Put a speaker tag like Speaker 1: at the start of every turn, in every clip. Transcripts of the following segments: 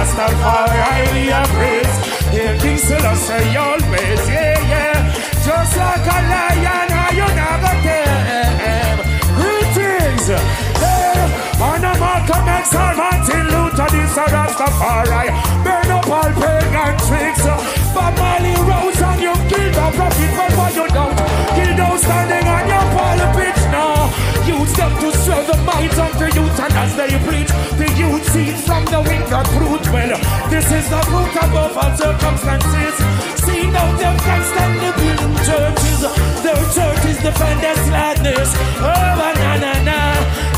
Speaker 1: Rastafari, we are praise. Hail King Selassie always, yeah, yeah. Just like a lion, you never tame. Greetings, yeah. On a Malcolm X or Martin Luther, this a Rastafari. Burn up all pagan tricks. But Molly Rose and you kill the prophet, but what you don't kill those standing on your pulpit now. Use them to swell the minds of the youth, and as they preach, the youth seed from the wicked fruit. Well, this is the fruit above all circumstances. See now them constantly building churches. Their churches defend their gladness. Oh, na.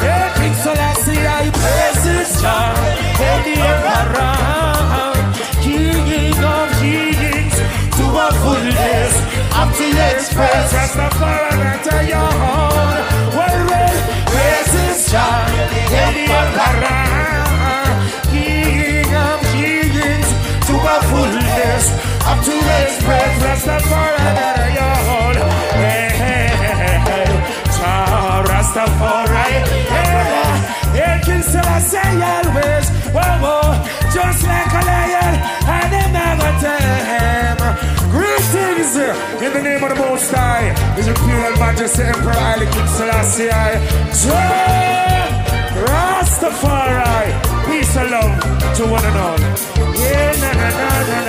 Speaker 1: Hey, King Selassie, I praise his child. Hey, the emperor, King of kings, to a fullness up to express. Rastafari, not a yawn. Well, praise his child. Hey, the emperor, King of kings, to a fullness up to express. Rastafari, not a yawn. Hey, Rastafari, hey, King Selassie always, whoa, just like a lion, and a never tame. Greetings in the name of the Most High, His Imperial Majesty Emperor Haile King Selassie, Rastafari, peace and love to one and all. Yeah, na.